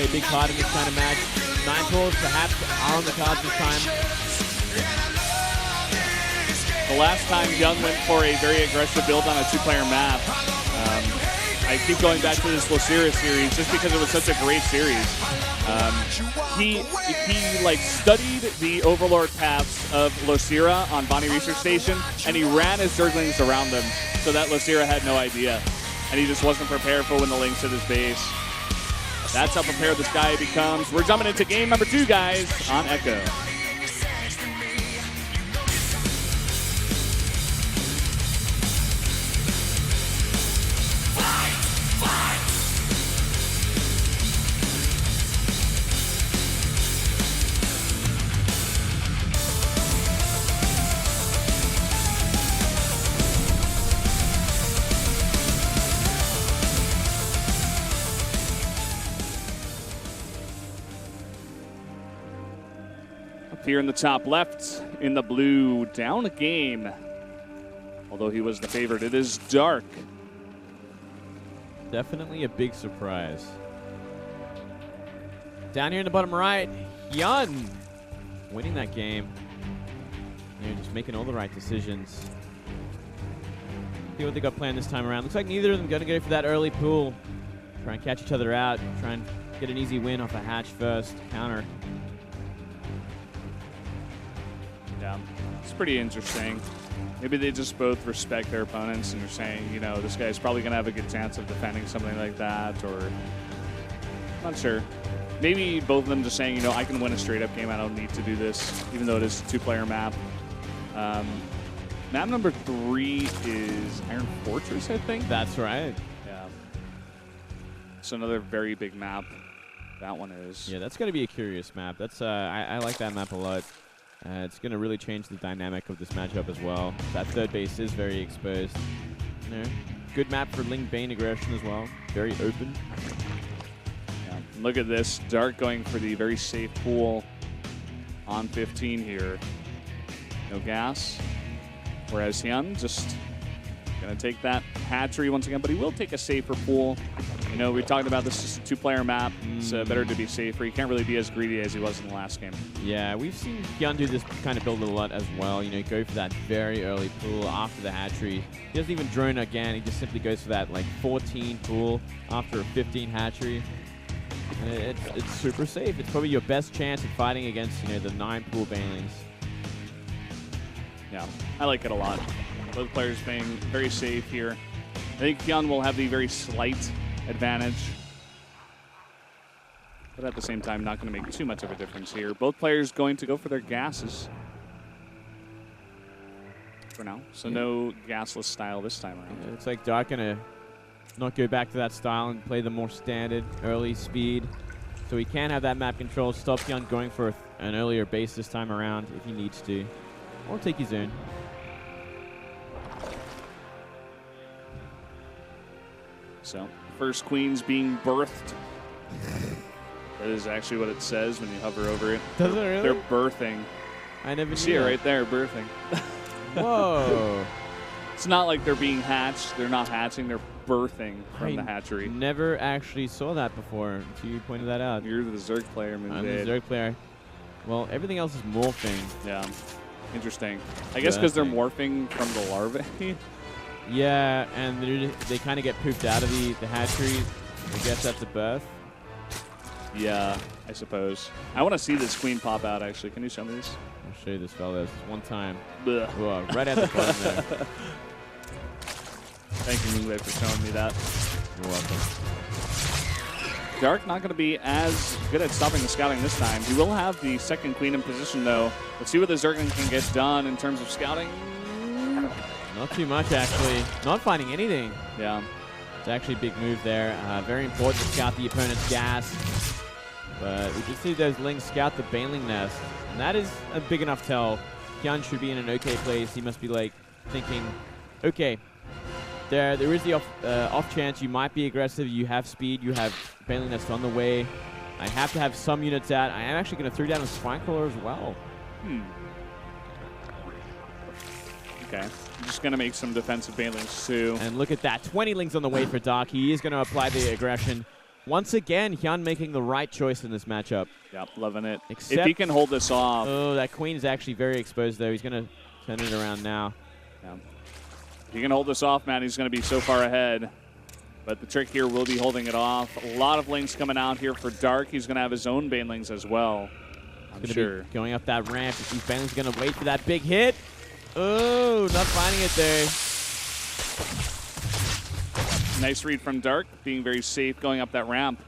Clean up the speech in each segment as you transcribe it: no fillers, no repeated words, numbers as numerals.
play a big part in this kind of match. 9 pulls perhaps are on the cards this time. The last time HyuN went for a very aggressive build on a 2-player map, I keep going back to this Losira series just because it was such a great series. He like studied the overlord paths of Losira on Bonnie Research Station, and he ran his Zerglings around them so that Losira had no idea. And he just wasn't prepared for when the Lynx hit his base. That's how prepared this guy becomes. We're jumping into game number 2, guys, on Echo. Here in the top left, in the blue, down a game. Although he was the favorite, it is Dark. Definitely a big surprise. Down here in the bottom right, HyuN winning that game. They're just making all the right decisions. See what they got planned this time around. Looks like neither of them going to go for that early pool. Try and catch each other out. Try and get an easy win off a hatch first. Counter. Yeah, it's pretty interesting. Maybe they just both respect their opponents and are saying, you know, this guy's probably going to have a good chance of defending something like that, or not sure. Maybe both of them just saying, you know, I can win a straight-up game. I don't need to do this, even though it is a 2-player map. Map number 3 is Iron Fortress, I think? That's right. Yeah. It's another very big map. That one is. Yeah, that's going to be a curious map. That's I like that map a lot. It's going to really change the dynamic of this matchup as well. That third base is very exposed. You know, good map for Ling Bane aggression as well. Very open. Yeah. Look at this. Dark going for the very safe pool on 15 here. No gas. Whereas HyuN just going to take that hatchery once again, but he will take a safer pool. You know, we talked about this is a 2-player map. It's better to be safer. You can't really be as greedy as he was in the last game. Yeah, we've seen HyuN do this kind of build a lot as well. You know, go for that very early pool after the hatchery. He doesn't even drone again. He just simply goes for that like 14 pool after a 15 hatchery. And it's super safe. It's probably your best chance at fighting against, you know, the 9 pool banelings. Yeah, I like it a lot. Both players being very safe here. I think HyuN will have the very slight advantage, but at the same time, not going to make too much of a difference here. Both players going to go for their gases for now, so no gasless style this time around. Yeah, it's like Dark gonna not go back to that style and play the more standard early speed, so he can have that map control, stop HyuN going for an earlier base this time around if he needs to, or take his own. So, first queen's being birthed. That is actually what it says when you hover over it. Does it really? They're birthing. I never see it right there, birthing. Whoa. It's not like they're being hatched. They're not hatching. They're birthing from the hatchery. Never actually saw that before until you pointed that out. You're the Zerg player, man. I'm the Zerg player. Well, everything else is morphing. Yeah. Interesting. I guess because they're morphing from the larvae. Yeah, and they kind of get pooped out of the hatchery. I guess that's a birth. Yeah, I suppose. I want to see this queen pop out, actually. Can you show me this? I'll show you this, fellas. One time. Whoa, right at the bottom there. Thank you, Mingwei, for showing me that. You're welcome. Dark not going to be as good at stopping the scouting this time. He will have the second queen in position, though. Let's see what the Zerglin can get done in terms of scouting. Not too much, actually. Not finding anything. Yeah. It's actually a big move there. Very important to scout the opponent's gas. But we did see those Lings scout the Baneling nest. And that is a big enough tell. HyuN should be in an okay place. He must be like thinking, okay, there is the off chance you might be aggressive. You have speed. You have Baneling nest on the way. I have to have some units out. I am actually going to throw down a Spinecrawler as well. Okay. I'm just going to make some defensive Banelings too. And look at that. 20 Lings on the way for Dark. He is going to apply the aggression. once again, HyuN making the right choice in this matchup. Yep, loving it. Except, if he can hold this off. Oh, that queen is actually very exposed, though. He's going to turn it around now. Yeah. If he can hold this off, man, he's going to be so far ahead. But the trick here will be holding it off. A lot of lanes coming out here for Dark. He's going to have his own banelings as well, I'm sure. Going up that ramp. These banelings going to wait for that big hit. Oh, not finding it there. Nice read from Dark, being very safe going up that ramp.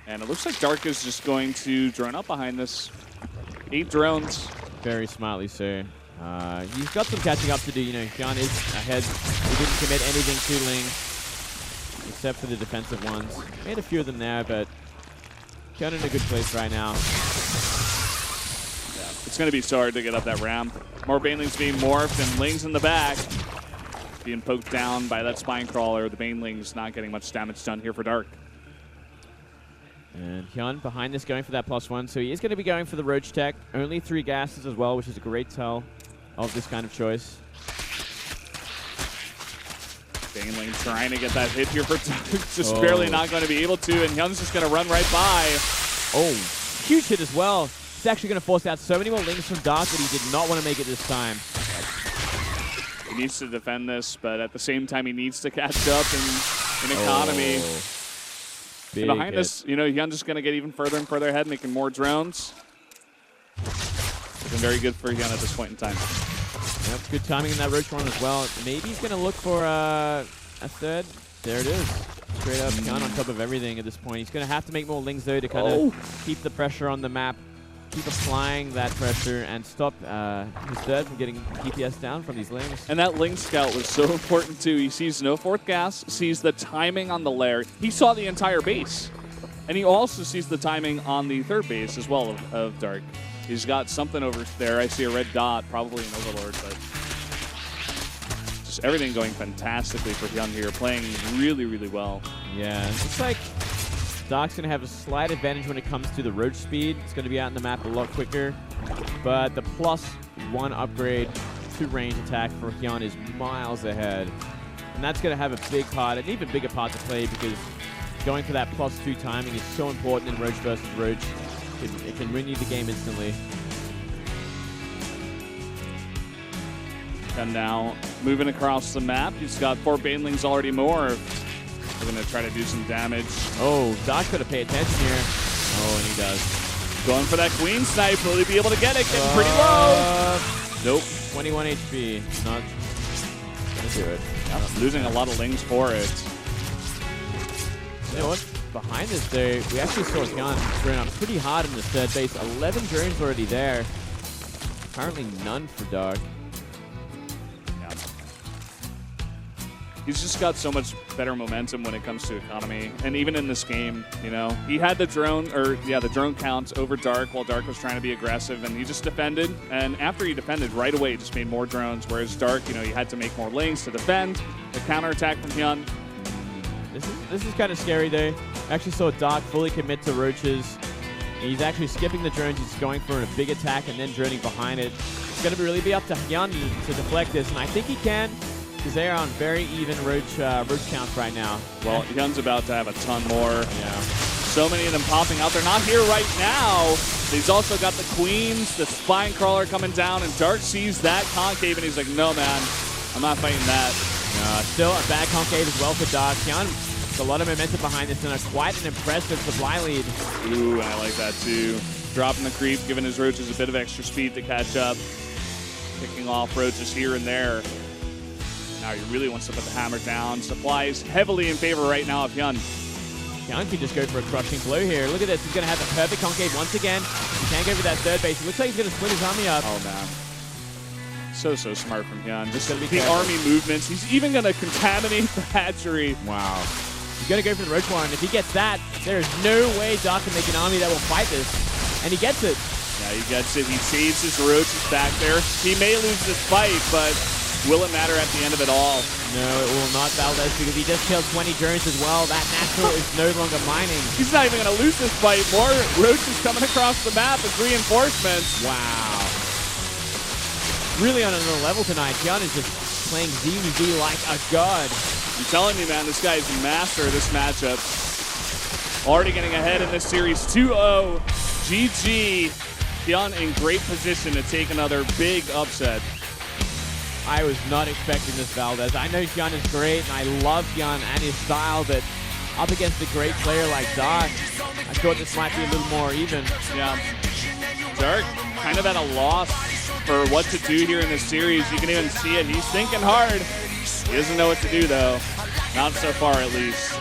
And it looks like Dark is just going to drone up behind this. 8 drones. Very smartly, sir. He's got some catching up to do. You know, HyuN is ahead. He didn't commit anything to Ling, except for the defensive ones. Made a few of them there, but HyuN in a good place right now. Yeah, it's going to be so hard to get up that ramp. More banelings being morphed, and Ling's in the back. Being poked down by that spine crawler. The banelings not getting much damage done here for Dark. And HyuN behind this going for that +1, so he is going to be going for the Roach Tech. Only 3 gases as well, which is a great tell of this kind of choice. Baneling trying to get that hit here for just barely not going to be able to, and HyuN's just going to run right by. Oh, huge hit as well. He's actually going to force out so many more Lings from Dark, but he did not want to make it this time. He needs to defend this, but at the same time, he needs to catch up in economy. And behind this, you know, HyuN's just going to get even further and further ahead, making more drones. It's been very good for HyuN at this point in time. Yep, good timing in that Roach one as well. Maybe he's going to look for a third. There it is. Straight up HyuN on top of everything at this point. He's going to have to make more Lings, though, to kind of keep the pressure on the map, keep applying that pressure, and stop his third from getting DPS down from these Lings. And that Ling scout was so important, too. He sees no 4th gas, sees the timing on the lair. He saw the entire base. And he also sees the timing on the 3rd base as well of Dark. He's got something over there. I see a red dot, probably an Overlord, but just everything going fantastically for HyuN here, playing really, really well. Yeah, it's like Dark's going to have a slight advantage when it comes to the Roach speed. It's going to be out in the map a lot quicker, but the +1 upgrade to range attack for HyuN is miles ahead. And that's going to have a big part, an even bigger part to play, because going for that +2 timing is so important in Roach versus Roach. It can win you the game instantly. And now, moving across the map, he's got 4 banelings already morphed. We're going to try to do some damage. Oh, Dark's got to pay attention here. Oh, and he does. Going for that queen snipe. Will he be able to get it? Getting pretty low. Nope. 21 HP. Not going to do it. Yep. Losing a lot of Lings for it. You know what? Behind this, though, we actually saw HyuN thrown up pretty hard in the 3rd base. 11 drones already there. Currently none for Dark. Yeah. He's just got so much better momentum when it comes to economy. And even in this game, you know, he had the drone, the drone count over Dark while Dark was trying to be aggressive, and he just defended. And after he defended, right away, he just made more drones, whereas Dark, you know, you had to make more Lings to defend. The counterattack from HyuN. This is kind of scary, though. I actually saw Dark fully commit to Roaches. He's actually skipping the drones. He's going for a big attack and then droning behind it. It's going to really be up to HyuN to deflect this, and I think he can, because they are on very even Roach counts right now. Well, HyuN's about to have a ton more. Yeah. So many of them popping out. They're not here right now. He's also got the queens, the spine crawler coming down, and Dark sees that concave, and he's like, no, man, I'm not fighting that. Still a bad concave as well for Dark. HyuN, a lot of momentum behind this, and quite an impressive supply lead. Ooh, I like that too. Dropping the creep, giving his Roaches a bit of extra speed to catch up. Picking off Roaches here and there. Now he really wants to put the hammer down. Supplies heavily in favor right now of HyuN. HyuN can just go for a crushing blow here. Look at this. He's going to have the perfect concave once again. He can't go for that 3rd base. It looks like he's going to split his army up. Oh, man. So smart from HyuN. Just the army movements. He's even going to contaminate the hatchery. Wow. He's going to go for the Roach one. If he gets that, there's no way Dark can make an army that will fight this. And he gets it. Yeah, he gets it. He saves his Roaches back there. He may lose this fight, but will it matter at the end of it all? No, it will not, Valdez, because he just killed 20 drones as well. That natural is no longer mining. He's not even going to lose this fight. More Roaches coming across the map as reinforcements. Wow. Really on another level tonight. HyuN is just playing ZVZ like a god. I'm telling you, man, this guy is a master of this matchup. already getting ahead in this series 2-0. GG. HyuN in great position to take another big upset. I was not expecting this, Valdez. I know HyuN is great, and I love HyuN and his style, but up against a great player like Dark, I thought this might be a little more even. Yeah. Dark kind of at a loss for what to do here in this series. You can even see it. He's thinking hard. He doesn't know what to do, though. Not so far, at least.